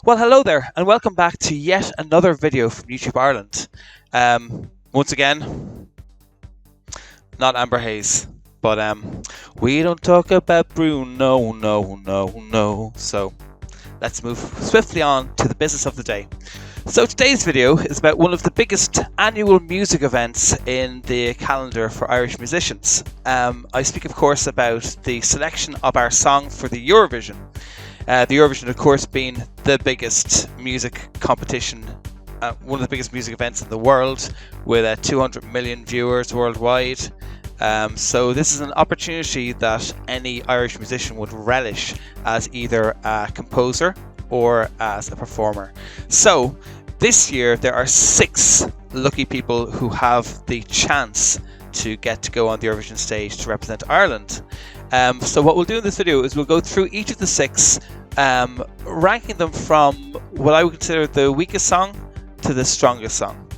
Well, hello there, and welcome back to yet another video from YouTube Ireland. Once again, not Amber Hayes, but we don't talk about Bruno, no. So let's move swiftly on to the business of the day. So today's video is about one of the biggest annual music events in the calendar for Irish musicians. I speak, of course, about the selection of our song for the Eurovision. The Eurovision, of course, being the biggest music competition, one of the biggest music events in the world, with 200 million viewers worldwide. So this is an opportunity that any Irish musician would relish as either a composer or as a performer. So this year there are 6 lucky people who have the chance to get to go on the Eurovision stage to represent Ireland. So what we'll do in this video is we'll go through each of the 6, ranking them from what I would consider the weakest song to the strongest song.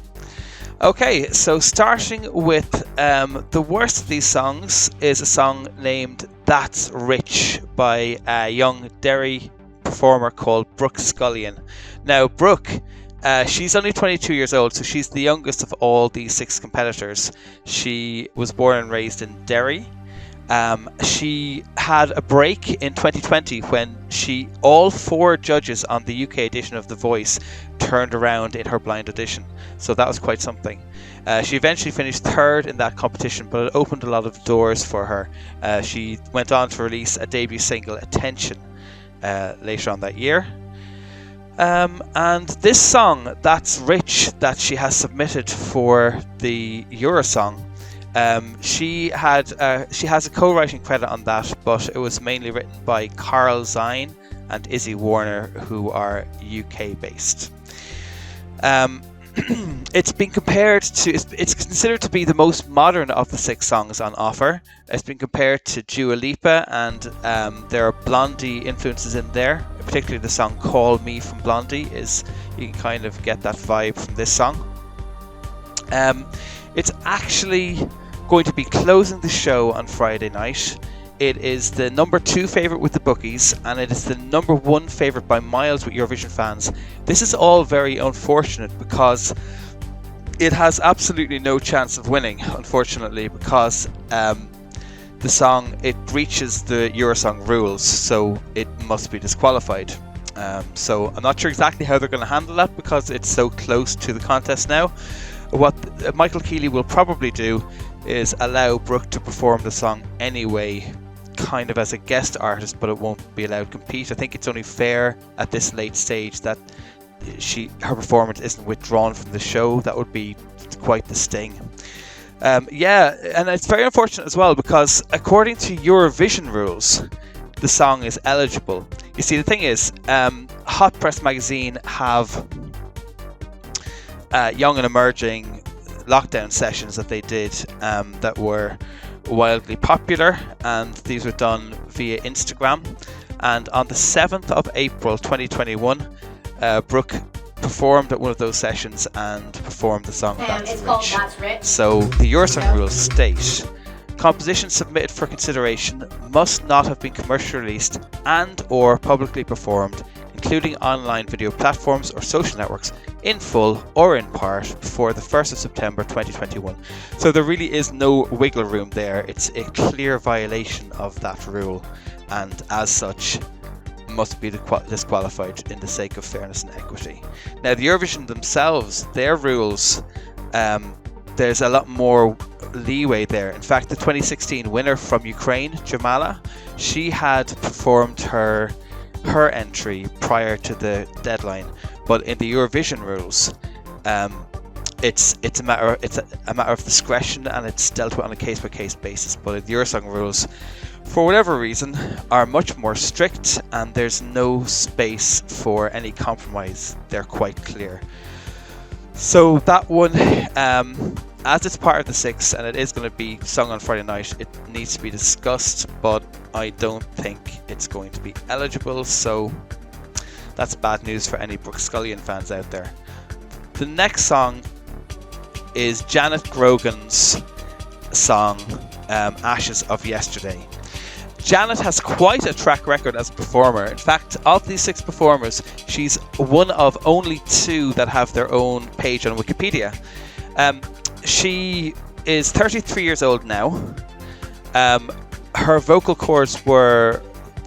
Okay, so starting with the worst of these songs is a song named That's Rich by a young Derry performer called Brooke Scullion. Now Brooke, she's only 22 years old, so she's the youngest of all these 6 competitors. She was born and raised in Derry. She had a break in 2020 when all 4 judges on the UK edition of The Voice turned around in her blind audition. So that was quite something. She eventually finished 3rd in that competition, but it opened a lot of doors for her. She went on to release a debut single, Attention, later on that year. And this song, That's Rich, that she has submitted for the Eurosong, she has a co-writing credit on that, but it was mainly written by Carl Zine and Izzy Warner, who are UK based. It's been compared to, it's considered to be the most modern of the 6 songs on offer. It's been compared to Dua Lipa, and there are Blondie influences in there, particularly the song Call Me from Blondie. You can kind of get that vibe from this song. It's actually going to be closing the show on Friday night. It is the number 2 favourite with the bookies, and it is the number 1 favourite by miles with Eurovision fans. This is all very unfortunate because it has absolutely no chance of winning, unfortunately, because the song, it breaches the Eurosong rules, so it must be disqualified. So I'm not sure exactly how they're going to handle that because it's so close to the contest now. What Michael Keeley will probably do is allow Brooke to perform the song anyway, kind of as a guest artist, but it won't be allowed to compete. I think it's only fair at this late stage that her performance isn't withdrawn from the show. That would be quite the sting. Yeah, and it's very unfortunate as well because according to Eurovision rules, the song is eligible. You see, the thing is, Hot Press magazine have young and emerging lockdown sessions that they did that were wildly popular, and these were done via Instagram. And on the 7th of April 2021, Brooke performed at one of those sessions and performed the song That's Rich. So the Eurosong rules state, compositions submitted for consideration must not have been commercially released and or publicly performed, including online video platforms or social networks, in full or in part before the 1st of September 2021. So there really is no wiggle room there. It's a clear violation of that rule, and as such must be disqualified in the sake of fairness and equity. Now the Eurovision themselves, their rules, there's a lot more leeway there. In fact, the 2016 winner from Ukraine, Jamala, she had performed her entry prior to the deadline, but in the Eurovision rules, it's a matter of discretion, and it's dealt with on a case-by-case basis. But in the Eurosong rules, for whatever reason, are much more strict, and there's no space for any compromise. They're quite clear. So that one, as it's part of the 6 and it is going to be sung on Friday night, it needs to be discussed, but I don't think it's going to be eligible, so that's bad news for any Brooke Scullion fans out there. The next song is Janet Grogan's song, Ashes of Yesterday. Janet has quite a track record as a performer. In fact, of these 6 performers, she's one of only 2 that have their own page on Wikipedia. She is 33 years old now. Her vocal cords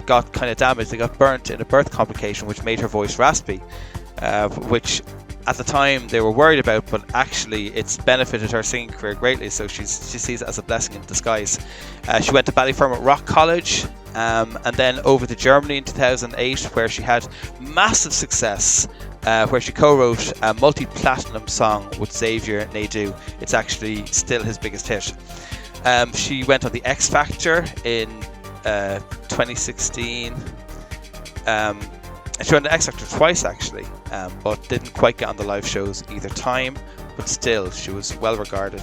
got kind of damaged. They got burnt in a birth complication, which made her voice raspy, which at the time they were worried about, but actually it's benefited her singing career greatly, so she sees it as a blessing in disguise. She went to Ballyfermot Rock College, and then over to Germany in 2008, where she had massive success, where she co-wrote a multi-platinum song with Xavier Naidoo. It's actually still his biggest hit. She went on the X Factor in 2016. She went on the X Factor twice actually, but didn't quite get on the live shows either time, but still she was well regarded.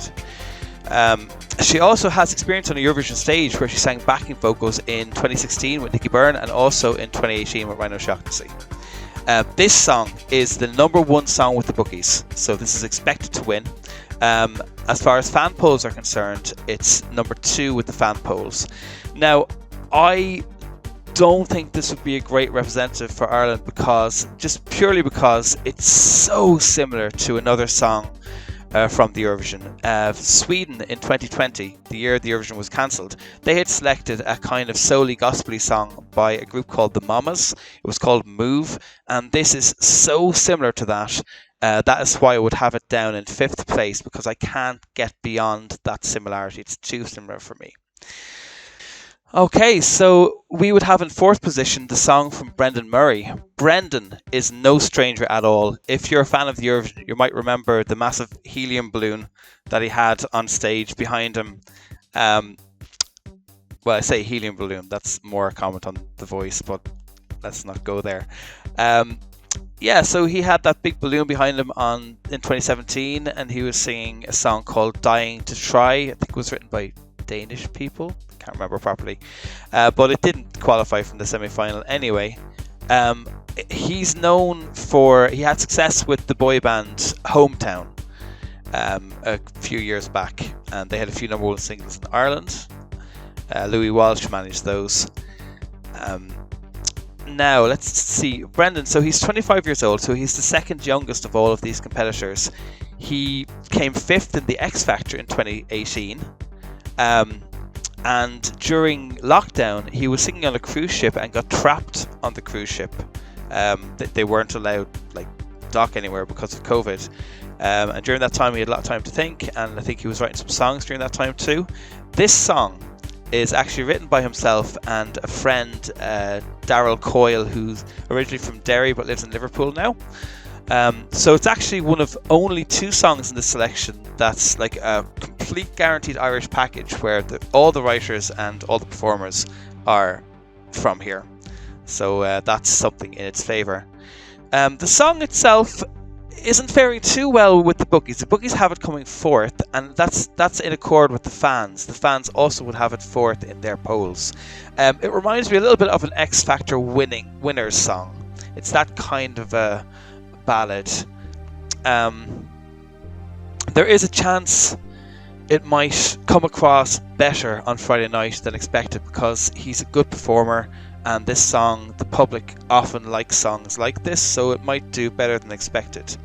She also has experience on a Eurovision stage where she sang backing vocals in 2016 with Nicky Byrne and also in 2018 with Rhino Shaughnessy. This song is the #1 song with the bookies, so this is expected to win. As far as fan polls are concerned, it's #2 with the fan polls. Now, I don't think this would be a great representative for Ireland just purely because it's so similar to another song from the Eurovision. Sweden in 2020, the year the Eurovision was cancelled, they had selected a kind of soul-y gospel-y song by a group called the Mamas. It was called Move, and this is so similar to that. That is why I would have it down in 5th place, because I can't get beyond that similarity. It's too similar for me. Okay, so we would have in 4th position the song from Brendan Murray. Brendan is no stranger at all. If you're a fan of the Eurovision, you might remember the massive helium balloon that he had on stage behind him. Well, I say helium balloon, that's more a comment on the voice, but let's not go there. Yeah, so he had that big balloon behind him in 2017, and he was singing a song called Dying to Try. I think it was written by Danish people. Can't remember properly, but it didn't qualify from the semi-final anyway. He's known he had success with the boy band Hometown a few years back, and they had a few #1 singles in Ireland. Louis Walsh managed those. Now let's see, Brendan, so he's 25 years old, so he's the 2nd youngest of all of these competitors. He came 5th in the X Factor in 2018. And during lockdown, he was singing on a cruise ship and got trapped on the cruise ship. They weren't allowed dock anywhere because of COVID. And during that time, he had a lot of time to think, and I think he was writing some songs during that time too. This song is actually written by himself and a friend, Daryl Coyle, who's originally from Derry but lives in Liverpool now. So it's actually one of only 2 songs in the selection that's like a complete guaranteed Irish package, where all the writers and all the performers are from here. So that's something in its favour. The song itself isn't faring too well with the bookies. The bookies have it coming 4th, and that's in accord with the fans. The fans also would have it 4th in their polls. It reminds me a little bit of an X Factor winners song. It's that kind of a ballad. There is a chance it might come across better on Friday night than expected, because he's a good performer, and this song, the public often likes songs like this, so it might do better than expected.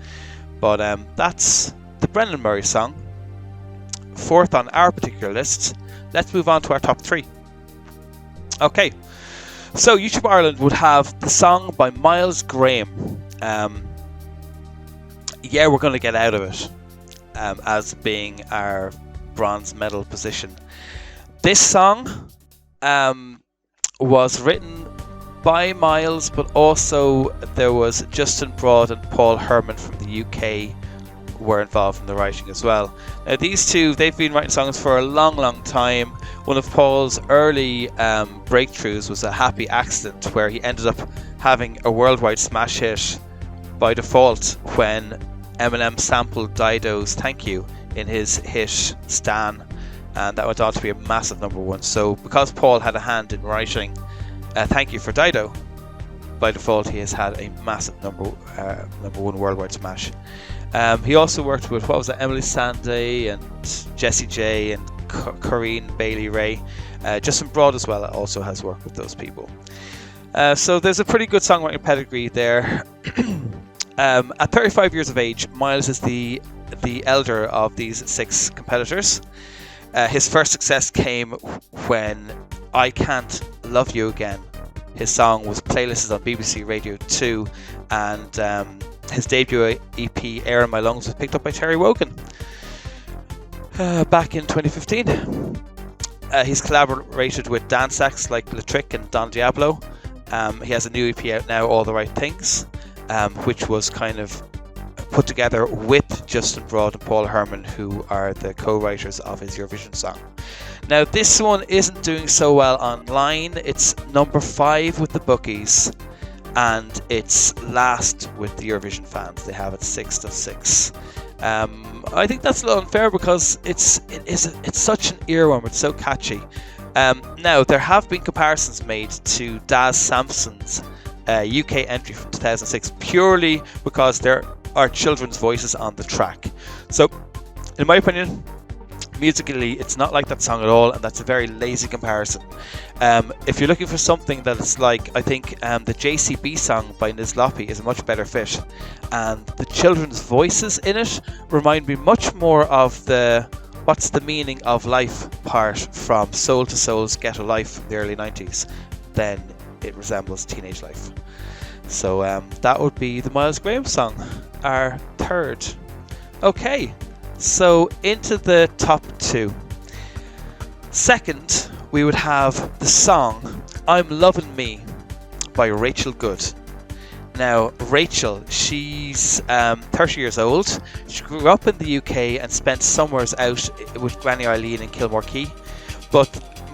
But that's the Brendan Murray song, 4th on our particular list. Let's move on to our top 3. Okay, so YouTube Ireland would have the song by Miles Graham. Yeah, we're going to get out of it as being our bronze medal position. This song was written by Miles, but also there was Justin Broad and Paul Herman from the UK were involved in the writing as well. Now these two, they've been writing songs for a long time. One of Paul's early breakthroughs was A Happy Accident, where he ended up having a worldwide smash hit by default when Eminem sampled Dido's Thank You in his hit Stan, and that went on to be a massive #1. So because Paul had a hand in writing Thank You for Dido, by default he has had a massive #1 worldwide smash. He also worked with, Emily Sandé and Jessie J and Corinne Bailey Ray. Justin Broad as well also has worked with those people. So there's a pretty good songwriting pedigree there. At 35 years of age, Miles is the elder of these 6 competitors. His first success came when I Can't Love You Again. His song was playlisted on BBC Radio 2, and his debut EP, Air in My Lungs, was picked up by Terry Wogan back in 2015. He's collaborated with dance acts like Le Trick and Don Diablo. He has a new EP out now, All the Right Things, which was kind of put together with Justin Broad and Paul Herman, who are the co-writers of his Eurovision song. Now, this one isn't doing so well online. It's number 5 with the bookies, and it's last with the Eurovision fans. They have it 6th of 6. I think that's a little unfair because it's such an earworm. It's so catchy. Now, there have been comparisons made to Daz Sampson's UK entry from 2006 purely because there are children's voices on the track. So, in my opinion, musically, it's not like that song at all, and that's a very lazy comparison. If you're looking for something that's like, I think the JCB song by Nizlopi is a much better fit, and the children's voices in it remind me much more of the What's the Meaning of Life part from Soul to Soul's Ghetto Life from the early 90s than it resembles Teenage Life. So that would be the Miles Graham song, our third. Okay, so into the top 2. Second, we would have the song I'm Lovin' Me by Rachel Goode. Now, Rachel, she's 30 years old. She grew up in the UK and spent summers out with Granny Eileen in Kilmore Quay. But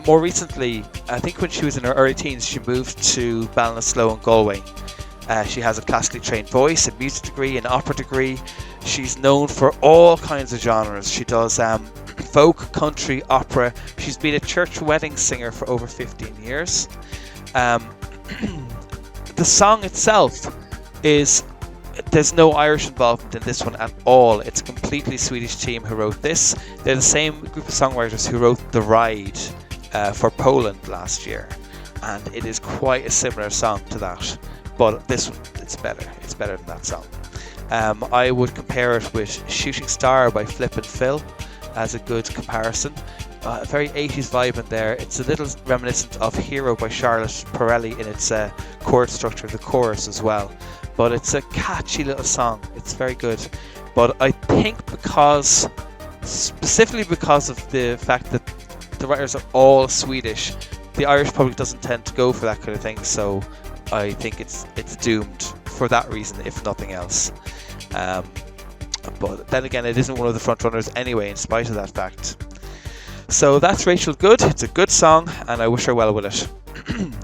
more recently, I think when she was in her early teens, she moved to Ballinasloe in Galway. She has a classically trained voice, a music degree, an opera degree. She's known for all kinds of genres. She does folk, country, opera. She's been a church wedding singer for over 15 years. The song itself there's no Irish involvement in this one at all. It's a completely Swedish team who wrote this. They're the same group of songwriters who wrote The Ride for Poland last year. And it is quite a similar song to that. But this one, it's better. It's better than that song. I would compare it with Shooting Star by Flip and Phil as a good comparison. A very 80s vibe in there. It's a little reminiscent of Hero by Charlotte Pirelli in its chord structure, the chorus as well. But it's a catchy little song. It's very good. But I think specifically because of the fact that the writers are all Swedish, the Irish public doesn't tend to go for that kind of thing. So I think it's doomed for that reason, if nothing else. But then again, it isn't one of the front runners anyway, in spite of that fact. So that's Rachel Goode. It's a good song, and I wish her well with it.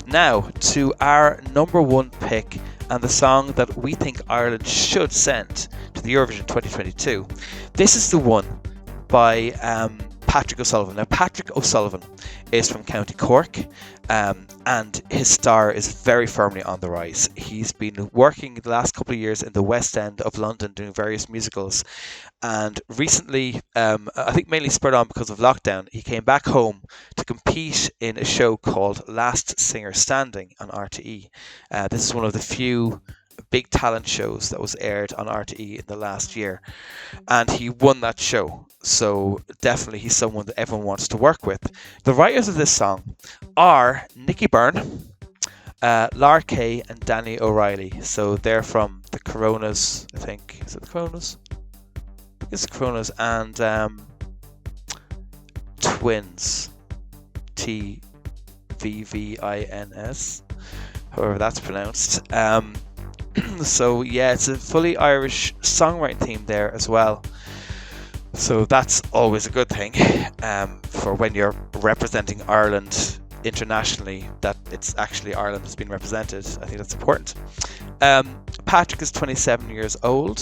Now to our number 1 pick, and the song that we think Ireland should send to the Eurovision 2022. This is the one by Patrick O'Sullivan. Now, Patrick O'Sullivan is from County Cork, and his star is very firmly on the rise. He's been working the last couple of years in the West End of London doing various musicals, and recently, I think mainly spurred on because of lockdown, he came back home to compete in a show called Last Singer Standing on RTE. This is one of the few big talent shows that was aired on RTE in the last year, and he won that show. So definitely he's someone that everyone wants to work with. The writers of this song are Nicky Byrne, Lar Kay and Danny O'Reilly. So they're from the Coronas, I think. Is it the Coronas? I think it's the Coronas and Twins. TVVINS, however that's pronounced. So yeah, it's a fully Irish songwriting team there as well. So that's always a good thing for when you're representing Ireland internationally, that it's actually Ireland that's been represented. I think that's important. Patrick is 27 years old.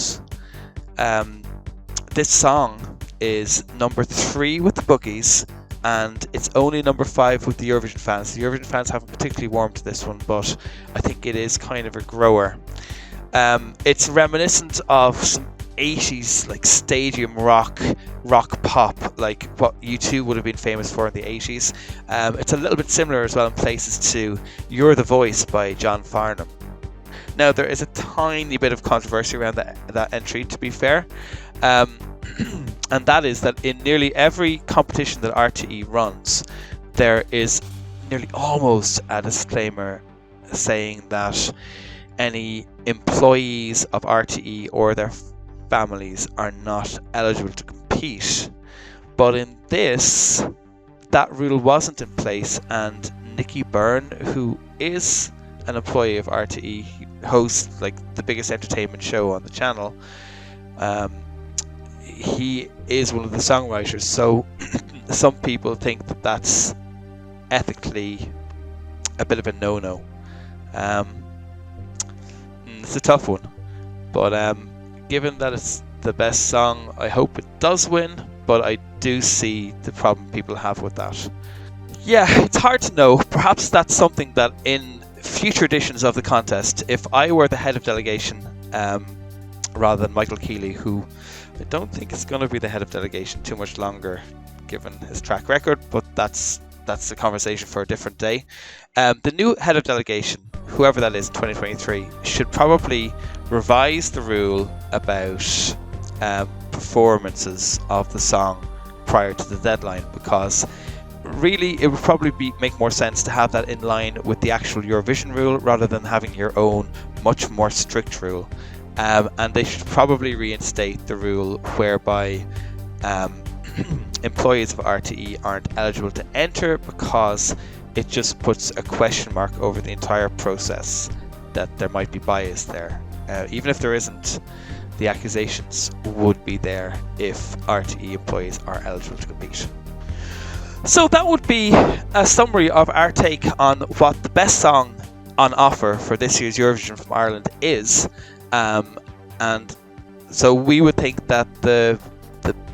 This song is number 3 with the bookies, and it's only number 5 with the Eurovision fans. The Eurovision fans haven't particularly warmed to this one, but I think it is kind of a grower. It's reminiscent of some 80s like stadium rock rock pop, like what U2 would have been famous for in the 80s. It's a little bit similar as well in places to You're the Voice by John Farnham. Now, there is a tiny bit of controversy around that entry, to be fair. And that is that in nearly every competition that RTE runs, there is nearly almost a disclaimer saying that any employees of RTE or their families are not eligible to compete. But in this, that rule wasn't in place, and Nicky Byrne, who is an employee of RTE, hosts like the biggest entertainment show on the channel, he is one of the songwriters, so some people think that that's ethically a bit of a no-no. It's a tough one, but given that it's the best song, I hope it does win, but I do see the problem people have with that. Yeah, it's hard to know. Perhaps that's something that in future editions of the contest, if I were the head of delegation, rather than Michael Keeley, who I don't think is going to be the head of delegation too much longer given his track record, but that's a conversation for a different day. The new head of delegation, whoever that is in 2023, should probably revise the rule about performances of the song prior to the deadline, because really it would probably make more sense to have that in line with the actual Eurovision rule rather than having your own much more strict rule. And they should probably reinstate the rule whereby employees of RTE aren't eligible to enter, because it just puts a question mark over the entire process that there might be bias there. Even if there isn't, the accusations would be there if RTE employees are eligible to compete. So that would be a summary of our take on what the best song on offer for this year's Eurovision from Ireland is. And so we would think that the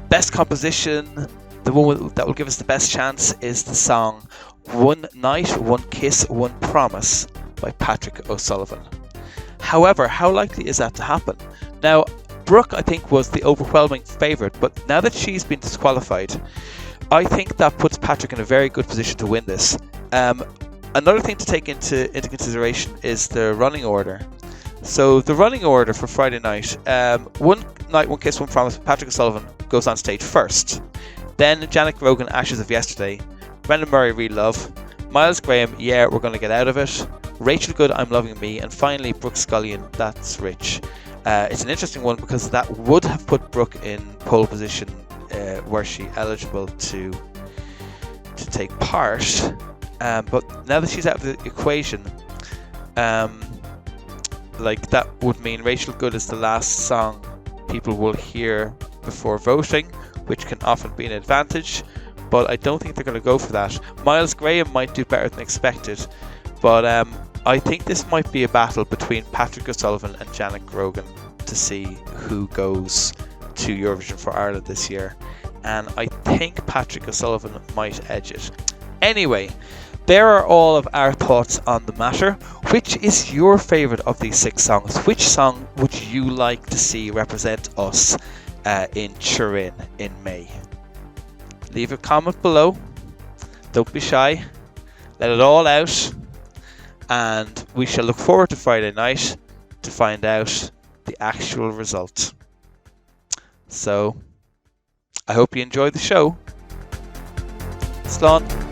best composition, the one that will give us the best chance, is the song One Night, One Kiss, One Promise by Patrick O'Sullivan. However, how likely is that to happen? Now, Brooke, I think, was the overwhelming favourite, but now that she's been disqualified, I think that puts Patrick in a very good position to win this. Another thing to take into consideration is the running order. So the running order for Friday night, One Night, One Kiss, One Promise, Patrick O'Sullivan goes on stage first. Then Janet Grogan, Ashes of Yesterday, Brendan Murray, Real Love, Miles Graham, Yeah, We're Gonna Get Out of It, Rachel Goode, I'm Loving Me, and finally Brooke Scullion, That's Rich. It's an interesting one because that would have put Brooke in pole position were she eligible to take part. But now that she's out of the equation, like that would mean Rachel Goode is the last song people will hear before voting, which can often be an advantage, but I don't think they're going to go for that. Miles Graham might do better than expected, but I think this might be a battle between Patrick O'Sullivan and Janet Grogan to see who goes to Eurovision for Ireland this year, and I think Patrick O'Sullivan might edge it. Anyway, there are all of our thoughts on the matter. Which is your favourite of these 6 songs? Which song would you like to see represent us in Turin in May? Leave a comment below. Don't be shy. Let it all out. And we shall look forward to Friday night to find out the actual result. So, I hope you enjoyed the show. Slán.